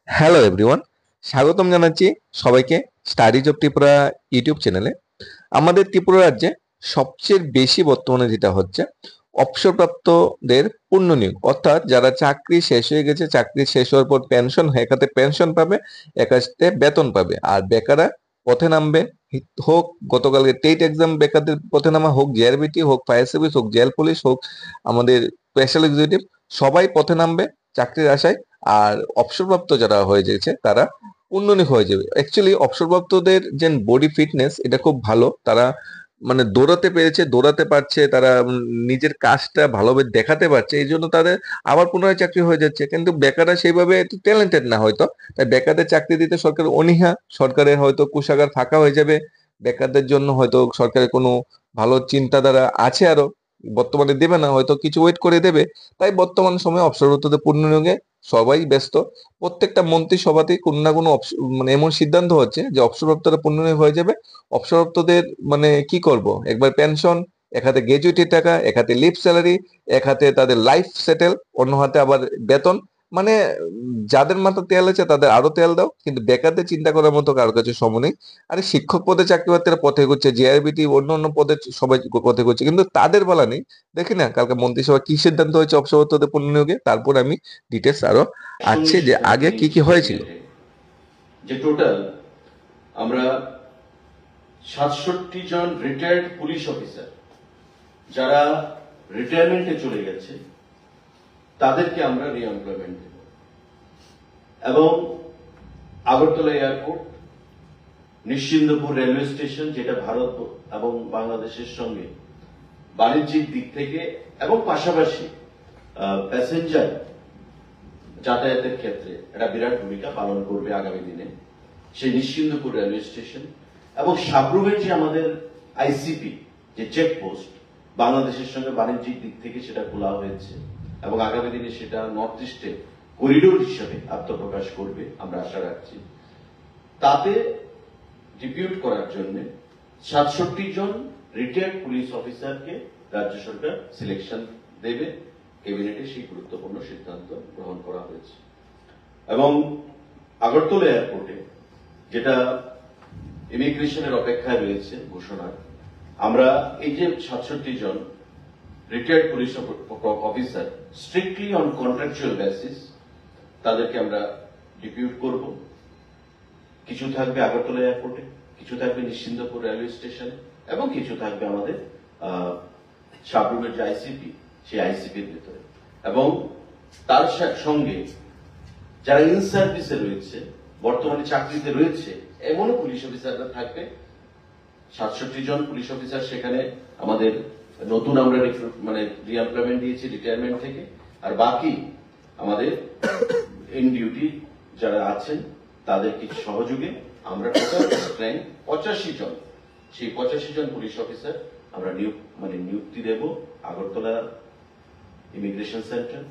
Hello everyone, স্বাগতম জানাচ্ছি সবাইকে স্টাডিজ অফ ত্রিপুরা ইউটিউব চ্যানেলে। আমাদের ত্রিপুরা রাজ্যে সবচেয়ে বেশি বর্তমানে যেটা হচ্ছে অবসরপ্রাপ্তদের পুনর্নিয়োগ, অর্থাৎ যারা চাকরি শেষ হয়ে গেছে, চাকরি শেষ হওয়ার পর পেনশন, একাতে পেনশন পাবে, একাতে বেতন পাবে, আর বেকাররা পথে নামবে। হোক গতকালকে টেট এক্সাম বেকারদের পথে নামা, হোক জেআরবিটি, হোক ফায়ার সার্ভিস, হোক জেল পুলিশ, হোক আমাদের স্পেশাল এক্সিকিউটিভ, সবাই পথে নামবে চাকরির আশায়। আর অবসরপ্রাপ্ত যারা হয়ে গেছে তারা উন্নতি হয়ে যাবে। অ্যাকচুয়ালি অবসরপ্রাপ্তদের যে বডি ফিটনেস এটা খুব ভালো, তারা মানে দৌড়াতে পেরেছে, দৌড়াতে পারছে, তারা নিজের কাজটা ভালোভাবে দেখাতে পারছে, এই জন্য তাদের আবার পুনরায় চাকরি হয়ে যাচ্ছে। কিন্তু বেকাররা সেইভাবে একটু ট্যালেন্টেড না হয়তো, তাই বেকারদের চাকরি দিতে সরকার অনীহা, সরকারের হয়তো কোষাগার ফাঁকা হয়ে যাবে। বেকারদের জন্য হয়তো সরকারের কোনো ভালো চিন্তাধারা আছে আরো, বর্তমানে দেবে না, হয়তো কিছু ওয়েট করে দেবে। তাই বর্তমান সময়ে অবসরপ্রাপ্তদের পুনর্নিয়োগে সবাই ব্যস্ত। প্রত্যেকটা মন্ত্রিসভাতেই কোনো না কোনো মানে এমন সিদ্ধান্ত হচ্ছে যে অবসরপ্রাপ্তরা পুনর্নিয়োগ হয়ে যাবে। অবসরপ্তদের মানে কি করব, একবার পেনশন, এক হাতে গ্র্যাচুইটির টাকা, এক হাতে লিভ স্যালারি, এক হাতে তাদের লাইফ সেটেল, অন্য হাতে আবার বেতন। মানে যাদের মাথা তেল আছে তাদের আরো তেল দাও, কিন্তু বেকারদের চিন্তা করার মতো কারোর কাছে সময় নেই। আরে শিক্ষক পদে চাকরি প্রার্থীরা পথে করছে, জেআরবিটি অন্য অন্য পদে সবাই পথে করছে, কিন্তু তাদের বলা নেই। দেখি না কালকে মন্ত্রিসভা কি সিদ্ধান্ত হয়েছে অবসরপ্রাপ্তদের পুনর্নিয়োগে, তারপর আমি ডিটেলস আরো সঙ্গে আছে যে সিদ্ধান্ত আগে কি নিয়েছি কি হয়েছিল। ক্যাবিনেটে যে টোটাল আমরা 67 জন রিটায়ার্ড পুলিশ অফিসার যারা রিটায়ারমেন্টে চলে গেছে তাদেরকে আমরা রিএমপ্লয়মেন্ট দেব এবং Agartala airport, Nischindapur railway station, যেটা ভারত এবং বাংলাদেশের সঙ্গে বাণিজ্যিক দিক থেকে এবং পাশাপাশি প্যাসেঞ্জার যাতায়াতের ক্ষেত্রে একটা বিরাট ভূমিকা পালন করবে আগামী দিনে সেই নিশ্চিন্দপুর রেলওয়ে স্টেশন এবং সাবরুমের যে আমাদের আইসিপি যে চেকপোস্ট বাংলাদেশের সঙ্গে বাণিজ্যিক দিক থেকে সেটা খোলা হয়েছে এবং আগামী দিনে সেটা নর্থ ইস্টে করিডোর হিসেবে আত্মপ্রকাশ করবে আমরা আশা রাখছি। তাতে ডিপিউট করার জন্য 67 জন রিটায়ার্ড পুলিশ অফিসারকে রাজ্য সরকার সিলেকশন দেবে। ক্যাবিনেটে সেই গুরুত্বপূর্ণ সিদ্ধান্ত গ্রহণ করা হয়েছে এবং আগরতলা এয়ারপোর্টে যেটা ইমিগ্রেশনের অপেক্ষায় রয়েছে ঘোষণা, আমরা এই যে 67 জন retired police officer strictly on contractual basis তাদেরকে আমরা ডিপিউট করব। কিছু থাকবে আগরতলা এয়ারপোর্টে, কিছু থাকবে নিশ্চিন্দপুর রেলওয়ে স্টেশনে এবং কিছু থাকবে আমাদের সাবরুমের যে আইসিপি সেই আইসিপির ভিতরে। এবং তার সঙ্গে যারা ইন সার্ভিসে রয়েছে, বর্তমানে চাকরিতে রয়েছে এমনও পুলিশ অফিসাররা থাকবে। 67 জন পুলিশ অফিসার সেখানে আমাদের নতুন আমরা মানে রিএমপ্লয়মেন্ট দিয়েছি রিটায়ারমেন্ট থেকে, আর বাকি আমাদের ইন ডিউটি যারা আছেন তাদের কিছু সহযোগে আমরা টোটাল স্ট্রেংথ 85 জন, সেই 85 জন পুলিশ অফিসার আমরা নিযুক্তি দেব Agartala immigration centre,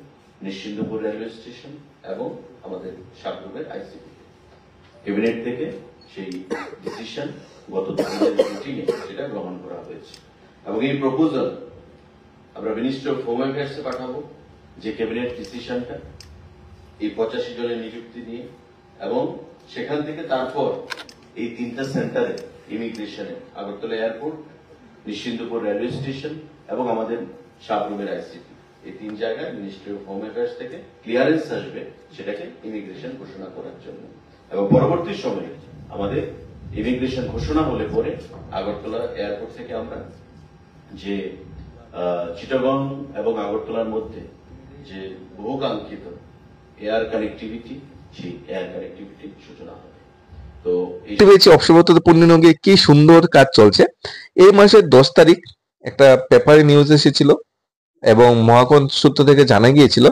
Nischindapur railway station এবং আমাদের সাবরুমের আইসিপি। ক্যাবিনেট থেকে সেই ডিসিশন গত দুদিনের মিটিংয়ে সেটা গ্রহণ করা হয়েছে এবং এই প্রপোজাল আমরা মিনিস্ট্রি অফ হোম অ্যাফেয়ার্সে পাঠাবো, যে ক্যাবিনেট ডিসিশনটা এই 85 জনের নিযুক্তি নিয়ে, এবং সেখান থেকে তারপর এই তিনটা সেন্টারে ইমিগ্রেশনে Agartala airport, Nischindapur railway station এবং আমাদের সাবরুমের আইসিপি, এই তিন জায়গায় মিনিস্ট্রি অফ হোম অ্যাফেয়ার্স থেকে ক্লিয়ারেন্স আসবে সেটাকে ইমিগ্রেশন ঘোষণা করার জন্য। এবং পরবর্তী সময়ে আমাদের ইমিগ্রেশন ঘোষণা হলে পরে আগরতলা এয়ারপোর্ট থেকে আমরা যে চিটাগং এবং আগরতলার মধ্যে যে বহুকাঙ্ক্ষিত এয়ার কানেক্টিভিটি, সেই এয়ার কানেক্টিভিটির সূচনা হবে। তো পেয়েছি অবসরপ্রাপ্তদের পুনর্নিয়োগে কি সুন্দর কাজ চলছে। এই মাসের 10 তারিখ একটা পেপারে নিউজ এসেছিল এবং মহাকরণ সূত্র থেকে জানা গিয়েছিল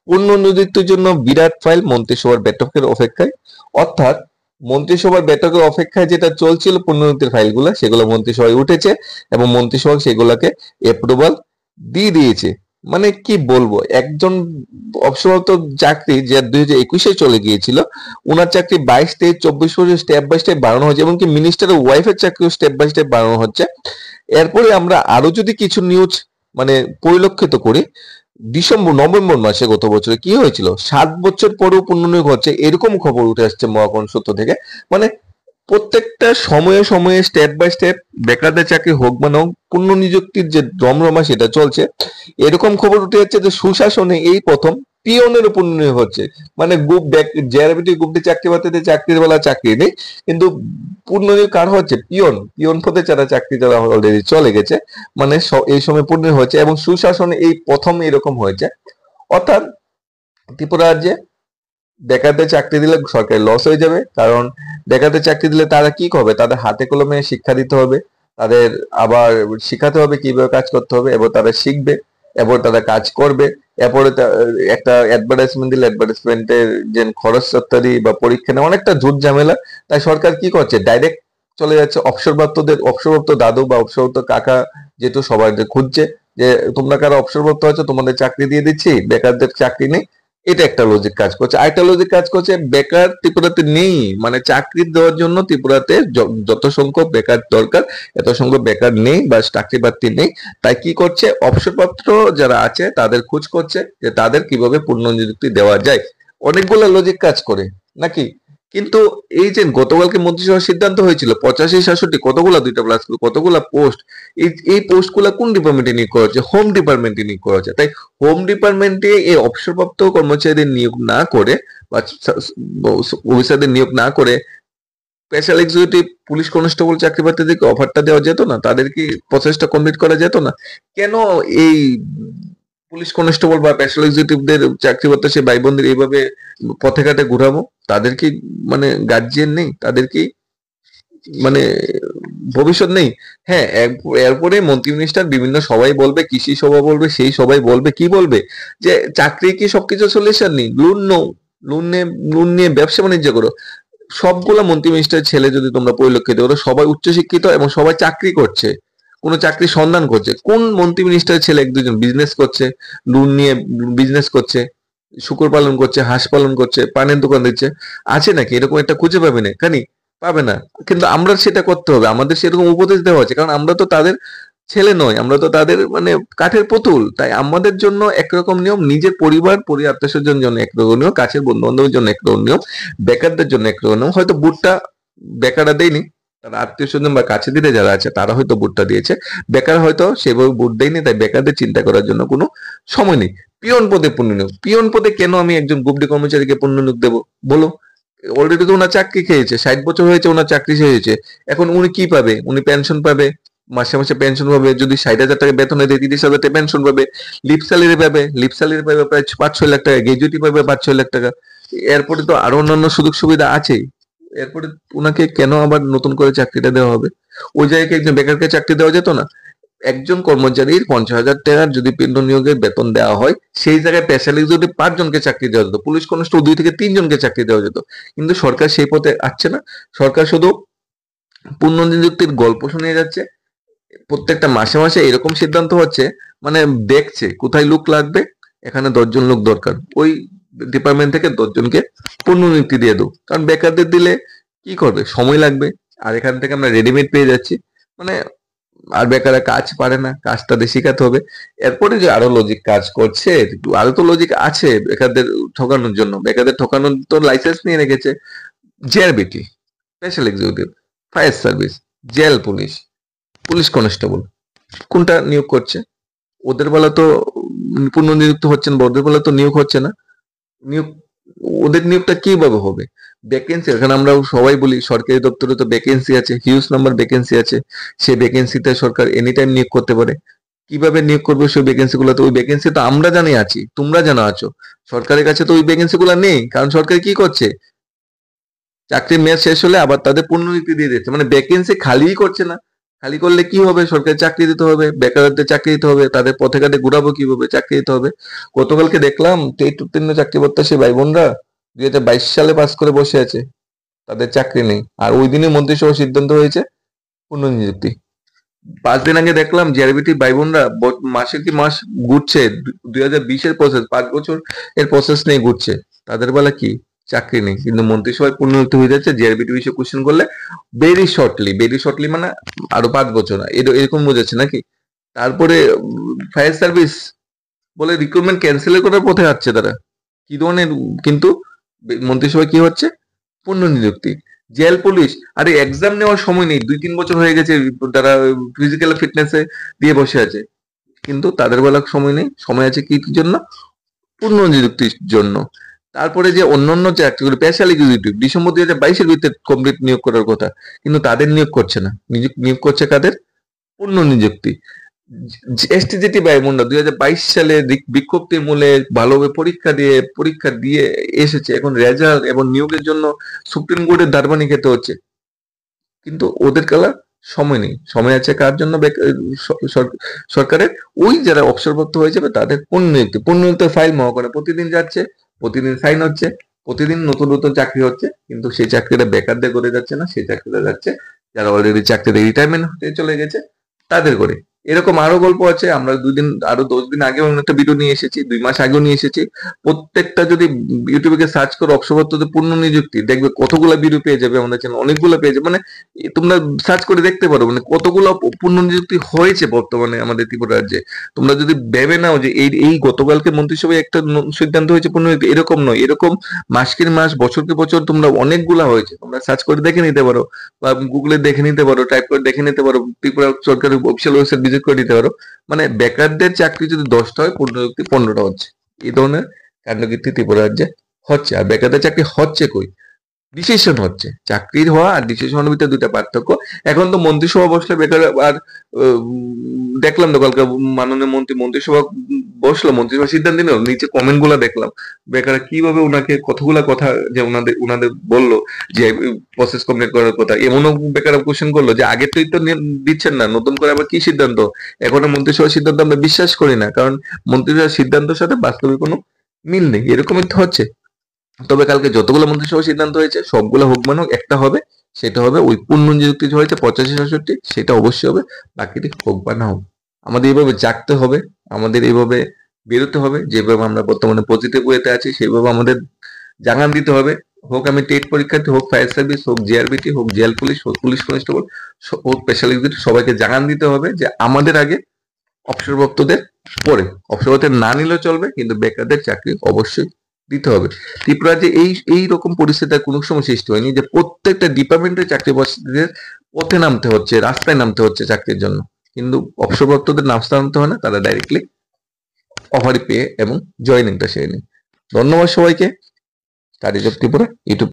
পুনর্নিযুক্তির জন্য বিরাট ফাইল মন্ত্রিসভার বৈঠকের অপেক্ষায়। অর্থাৎ মন্ত্রিসভার বৈঠকের অপেক্ষায় যেটা চলছিল পুনর্নিযুক্তির ফাইলগুলো, সেগুলো মন্ত্রিসভায় উঠেছে এবং মন্ত্রিসভা সেগুলোকে অ্যাপ্রুভাল দিয়ে দিয়েছে। মানে কি বলবো, একজন অবসরপ্রাপ্ত চাকরি যে 2021-এ চলে গিয়েছিল, উনার চাকরি 22, 23, 24 বছর স্টেপ বাই স্টেপ বাড়ানো হচ্ছে, এমনকি মিনিস্টারের ওয়াইফের চাকরিও স্টেপ বাই স্টেপ বাড়ানো হচ্ছে। এরপরে আমরা আরো যদি কিছু নিউজ মানে পরিলক্ষিত করি, নভেম্বর মাসে গত বছরে কি হয়েছিল, 7 বছর পরেও পুনর্নিয়োগ হচ্ছে এরকম খবর উঠে আসছে মহাকরণ সূত্র থেকে। মানে প্রত্যেকটা সময়ে সময়ে স্টেপ বাই স্টেপ বেকারদের চাকরি হোক বা না হোক, পুনর্নিযুক্তির যে রমরমা সেটা চলছে। এরকম খবর উঠে যাচ্ছে যে সুশাসনে এই প্রথম পিয়নের পুনর্নিয়োগ হচ্ছে। মানে জেআরবিটি গ্রুপ ডি চাকরি বাতিতে চাকরির বেলা চাকরি নেই, কিন্তু পুনর্নিয়োগ কার হচ্ছে, পিয়ন পিয়ন পদে যারা চাকরি যারা অলরেডি চলে গেছে, মানে এই সময় পুনর্নিয়োগ হচ্ছে এবং সুশাসনে এই প্রথম এরকম হয়েছে। অর্থাৎ ত্রিপুরা রাজ্যে বেকারদের চাকরি দিলে সরকারি লস হয়ে যাবে, কারণ বেকারদের চাকরি দিলে তারা কি করবে, তাদের হাতে কলমে শিক্ষা দিতে হবে, তাদের আবার শিখাতে হবে কিভাবে কাজ করতে হবে, এবং তারা শিখবে, এরপর তারা কাজ করবে। এরপরে একটা অ্যাডভার্টাইজমেন্ট দিলে অ্যাডভার্টাইজমেন্টের যে খরচ ইত্যাদি বা পরীক্ষা নেওয়া অনেকটা ঝুট ঝামেলা। তাই সরকার কি করছে, ডাইরেক্ট চলে যাচ্ছে অবসরপ্রাপ্ত দাদু বা অবসরপ্রাপ্ত কাকা, যেহেতু সবাই খুঁজছে যে তোমরা কারা অবসরপ্রাপ্ত আছো, তোমাদের চাকরি দিয়ে দিচ্ছি, বেকারদের চাকরি নেই। এটা একটা লজিক কাজ করছে। আরেকটা লজিক কাজ করছে, বেকার ত্রিপুরাতে নেই, মানে চাকরি দেওয়ার জন্য ত্রিপুরাতে যত সংখ্যক বেকার দরকার এত সংখ্যক বেকার নেই বা চাকরি বাকরি নেই। তাই কি করছে, অবসরপ্রাপ্ত যারা আছে তাদের খোঁজ করছে যে তাদের কিভাবে পুনর্নিযুক্তি দেওয়া যায়। অনেকগুলো লজিক কাজ করে নাকি। কিন্তু এই যে গতকালকে মন্ত্রিসভার সিদ্ধান্ত হয়েছিল 85-66 কতগুলা, 2টা প্লাস কতগুলা পোস্ট, এই পোস্ট গুলা কোন ডিপার্টমেন্টে নিয়োগ করা হচ্ছে, হোম ডিপার্টমেন্টে নিয়োগ করা হচ্ছে। তাই হোম ডিপার্টমেন্টে এই অবসরপ্রাপ্ত কর্মচারীদের নিয়োগ না করে বা অফিসারদের নিয়োগ না করে স্পেশাল এক্সিকিউটিভ পুলিশ কনস্টেবল চাকরি প্রার্থীদেরকে অফারটা দেওয়া যেত না, তাদের কি প্রসেসটা কমপ্লিট করা যেত না? কেন এই পুলিশ কনস্টেবল বা স্পেশাল এক্সিকিউটিভদের চাকরি প্রত্যাশী ভাই বোনদের এইভাবে পথে ঘাটে ঘুরাবো? তাদের কি মানে গার্জিয়ান নেই, তাদের কি মানে ভবিষ্যৎ নেই? হ্যাঁ, এরপরে মন্ত্রী মিনিস্টার বিভিন্ন সবাই বলবে, কৃষি সভা বলবে, সেই সবাই বলবে কি বলবে, যে চাকরি কি সবকিছু সলিউশন নেই, লোন নো, লোন নিয়ে ব্যবসা বাণিজ্য করো। সবগুলা মন্ত্রী মিনিস্টার ছেলে যদি তোমরা পরিলক্ষিত করো, সবাই উচ্চশিক্ষিত এবং সবাই চাকরি করছে, কোনো চাকরির সন্ধান করছে। কোন মন্ত্রী মিনিস্টারের ছেলে এক দুজন বিজনেস করছে, লোন নিয়ে বিজনেস করছে, শুকর পালন করছে, হাঁস পালন করছে, পানের দোকান দিচ্ছে? আছে নাকি? এরকম একটা খুঁজে পাবে না খানি, পাবে না। কিন্তু আমরা সেটা করতে হবে, আমাদের সেরকম উপদেশ দেওয়া আছে, কারণ আমরা তো তাদের ছেলে নয়, আমরা তো তাদের মানে কাঠের পুতুল। তাই আমাদের জন্য একরকম নিয়ম, নিজের পরিবার আত্মীয় স্বজনের জন্য একরকম নিয়ম, কাছের বন্ধু বান্ধবের জন্য একরকম নিয়ম, বেকারদের জন্য একরকম নিয়ম। হয়তো বুটটা বেকাররা দেয়নি, তারা আত্মীয় স্বজন বা কাছে দিতে যারা আছে তারা হয়তো বুটটা দিয়েছে, বেকার হয়তো সেভাবে বুট দেয়নি। তাই বেকারদের চিন্তা করার জন্য কোনো সময় নেই। পিয়ন পদে পুনর্নিয়োগ, পিয়ন পদে কেন আমি একজন গ্রুপ ডি কর্মচারীকে পুনর্নিয়োগ দেবো বলো? অলরেডি তো ওনার চাকরি খেয়েছে, 60 বছর হয়েছে ওনার চাকরি শেষ হয়েছে। এখন উনি কি পাবে? উনি পেনশন পাবে, মাসে মাসে পেনশন পাবে। যদি 60,000 টাকা বেতন হয়, 30,000 টাকা পেনশন পাবে। লিপ স্যালারি পাবে প্রায় 5-6 লাখ টাকা, গ্র্যাজুইটি পাবে 5-6 লাখ টাকা। এরপরে তো আরো অন্যান্য সুযোগ সুবিধা আছে। এরপরে ওনাকে কেন আবার নতুন করে চাকরিটা দেওয়া হবে? ওই জায়গায় একজন বেকারকে চাকরি দেওয়া যেত না? একজন কর্মচারীর 50,000 টাকার যদি নিয়োগের বেতন দেওয়া হয়, সেই জায়গায় স্পেশালি যদি 5 জনকে চাকরি দেওয়া যেত, পুলিশ কনস্টেবল 2 থেকে 3 জনকে চাকরি দেওয়া যেত। কিন্তু সরকার সেই পথে আসছে না। সরকার শুধু পুনর্নিযুক্তির গল্প শুনিয়ে যাচ্ছে। প্রত্যেকটা মাসে মাসে এরকম সিদ্ধান্ত হচ্ছে, মানে দেখছে কোথায় লোক লাগবে, এখানে 10 জন লোক দরকার, ওই ডিপার্টমেন্ট থেকে 10 জনকে পুনর্নিযুক্তি দিয়ে দেবো। কারণ বেকারদের দিলে কি করবে, সময় লাগবে, আর এখান থেকে আমরা রেডিমেড পেয়ে যাচ্ছি। মানে আর বেকাররা কাজ পারে না, কাজ তাদের শেখাতে হবে। এরপরে যে আরো লজিক কাজ করছে, আরো তো লজিক আছে বেকারদের ঠকানোর জন্য। বেকারদের ঠকানোর তো লাইসেন্স নিয়ে রেখেছে JRBT, special executive, fire service, jail police, police constable. কোনটা নিয়োগ করছে? ওদের বেলা তো পুনর্নিযুক্ত হচ্ছেন বা ওদের বেলা তো নিয়োগ হচ্ছে না। নিয়োগ, ওদের নিয়োগটা কিভাবে হবে? ভ্যাকেন্সি, এখানে আমরা সবাই বলি সরকারি দপ্তরে তো ভ্যাকেন্সি আছে, হিউজ নাম্বার ভ্যাকেন্সি আছে। সেই ভ্যাকেন্সিতে সরকার এনি টাইম নিয়োগ করতে পারে। কিভাবে নিয়োগ করবে সেই ভ্যাকেন্সি গুলোতে? ওই ভ্যাকেন্সি তো আমরা জানি আছি, তোমরা জানা আছো, সরকারের কাছে তো ওই ভ্যাকেন্সি গুলো নেই। কারণ সরকার কি করছে, চাকরির মেয়াদ শেষ হলে আবার তাদের পুনর্নিযুক্তি দিয়ে দিচ্ছে, মানে ভ্যাকেন্সি খালিই করছে না। খালি করলে কি হবে, সরকারি চাকরি দিতে হবে, বেকারদের চাকরি দিতে হবে, তাদের পথে ঘাটে ঘুরাবো কিভাবে, চাকরি দিতে হবে। গতকালকে দেখলাম টেট উত্তীর্ণ চাকরি প্রত্যাশী ভাই বোনরা 2022 সালে পাস করে বসে আছে, তাদের চাকরি নেই। আর ওই দিনে মন্ত্রিসভা সিদ্ধান্ত হয়েছে পুনর্নিযুক্তি। 5 দিন আগে দেখলাম জেআরবিটি ভাই বোনরা মাসে কি মাস ঘুরছে, 2020-এর প্রসেস, 5 বছর এর প্রসেস নিয়ে ঘুরছে। তাদের বেলা কি চাকরি নেই, কিন্তু মন্ত্রিসভায় পুনর্নিযুক্তি হয়ে যাচ্ছে। জেআরবিটি বিষয়ে কোশ্চেন করলে ভেরি শর্টলি মানে আরো 5 বছর, এরকম বোঝাচ্ছে নাকি? তারপরে ফায়ার সার্ভিস বলে রিক্রুটমেন্ট ক্যান্সেল করার পথে যাচ্ছে তারা। কি ধরনের কিন্তু মন্ত্রিসভায় কি হচ্ছে? পূর্ণ নিযুক্তি। জেল পুলিশ, আরে এক্সাম নেওয়ার সময় নেই, 2-3 বছর হয়ে গেছে তারা ফিজিক্যাল ফিটনেসে দিয়ে বসে আছে, কিন্তু তাদের বেলা সময় নেই, সময় আছে কি জন্য? পূর্ণ নিযুক্তির জন্য। তারপরে যে অন্যান্য চাকরিগুলো স্পেশাল এক্সিকিউটিভ ডিসেম্বর 2022-এর ভিতরে কমপ্লিট নিয়োগ করার কথা, কিন্তু তাদের নিয়োগ করছে না, নিয়োগ করছে কাদের? পূর্ণ নিযুক্তি। এসটিজিটি বায়ুমন্ডল 2022 সালে বিজ্ঞপ্তির মূলে ভালোভাবে পরীক্ষা দিয়ে এসেছে, এখন রেজাল্ট এবং নিয়োগের জন্য সুপ্রিম কোর্টের দ্বারবানি খেতে হচ্ছে, কিন্তু ওদের কালা সময় নেই। সময় আছে কার জন্য? সরকারের ওই যারা অবসরপ্রাপ্ত হয়ে যাবে তাদের পূর্ণনিযুক্তি ফাইল মহাকরণে প্রতিদিন যাচ্ছে, প্রতিদিন সাইন হচ্ছে, প্রতিদিন নতুন নতুন চাকরি হচ্ছে, কিন্তু সেই চাকরিটা বেকারদের করে যাচ্ছে না, সেই চাকরিটা যাচ্ছে যারা অলরেডি চাকরিতে রিটায়ারমেন্ট হতে চলে গেছে তাদের করে। এরকম আরো গল্প আছে, আমরা 10 দিন আগেও একটা ভিডিও নিয়ে এসেছি, 2 মাস আগেও নিয়ে এসেছি। প্রত্যেকটা যদি ইউটিউবে সার্চ করো অবসরপ্রাপ্তদের পূর্ণ নিযুক্তি, দেখবে কতগুলা ভিডিও পেয়ে যাবে আমাদের চ্যানেল, অনেকগুলো পেয়ে যাবে, মানে তোমরা সার্চ করে দেখতে পারো মানে কতগুলো পূর্ণ নিযুক্তি হয়েছে বর্তমানে আমাদের ত্রিপুরা রাজ্যে। তোমরা যদি ভেবে নাও যে এই গতকালকে মন্ত্রিসভায় একটা সিদ্ধান্ত হয়েছে পূর্ণ নিযুক্তি, এরকম নয়, এরকম মাসকে মাস বছরকে বছর তোমরা অনেকগুলা হয়েছে, তোমরা সার্চ করে দেখে নিতে পারো বা গুগলে দেখে নিতে পারো, টাইপ করে দেখে নিতে পারো, ত্রিপুরা সরকারের অফিসিয়াল ওয়েবসাইট ভিজিট করে নিতে পারো। মানে বেকারদের চাকরি যদি 10টা হয়, পূর্ণ নিযুক্তি 15টা হচ্ছে। এই ধরনের কাণ্ডকীর্তি ত্রিপুরা রাজ্যে হচ্ছে। আর বেকারদের চাকরি হচ্ছে কই? ডিসিশন হচ্ছে। চাকরির হওয়া আর ডিসিশনের ভিতরে দুইটা পার্থক্য। এখন তো মন্ত্রিসভা বসলে বেকার আর দেখলাম তো কালকে মাননীয় মন্ত্রিসভা বসলো, মন্ত্রিসভা সিদ্ধান্ত নিল, নিচে কমেন্ট গুলা দেখলাম, বেকার কিভাবে ওনাকে কতগুলা কথা যে ওনাদের বললো যে প্রসেস কমপ্লিট করার কথা, এমনও বেকার কোশ্চেন করলো যে আগে তো দিচ্ছেন না, নতুন করে আবার কি সিদ্ধান্ত? এখন মন্ত্রিসভার সিদ্ধান্ত আমরা বিশ্বাস করি না, কারণ মন্ত্রিসভার সিদ্ধান্তের সাথে বাস্তবে কোনো মিল নেই, এরকমই তো হচ্ছে। তবে কালকে যতগুলো মন্ত্রিসভা সিদ্ধান্ত হয়েছে সবগুলো হোক মানে হোক, একটা হবে, সেটা হবে ওই পূর্ণ নিযুক্তি যে হয়েছে 85-66, সেটা অবশ্যই হবে, বাকিটি হোক বা না হোক। আমাদের এইভাবে জাগতে হবে, আমাদের এইভাবে বেরোতে হবে, যেভাবে আমরা বর্তমানে পজিটিভ ওয়েতে আছি সেইভাবে আমাদের জাগান দিতে হবে। হোক আমি টেট পরীক্ষার্থী, হোক ফায়ার সার্ভিস, হোক জিআরবিটি, হোক জেল পুলিশ, হোক পুলিশ কনস্টেবল, হোক স্পেশাল এক্সিকিউটিভ, সবাইকে জাগান দিতে হবে যে আমাদের আগে, অবসরপ্রাপ্তদের পরে। অবসরপ্রাপ্ত না নিলেও চলবে, কিন্তু বেকারদের চাকরি অবশ্যই দিতে হবে। ত্রিপুরা যে এই রকম পরিস্থিতি কোনো সময় সৃষ্টি হয়নি যে প্রত্যেকটা ডিপার্টমেন্টের চাকরি বাসীদের পথে নামতে হচ্ছে, রাস্তায় নামতে হচ্ছে চাকরির জন্য, কিন্তু অবসরপ্রাপ্তদের নামতে নামতে হয় না, তারা ডাইরেক্টলি অফারি পেয়ে এবং জয়েনিংটা সেরে নেয়। ধন্যবাদ সবাইকে। Study job Tripura YouTube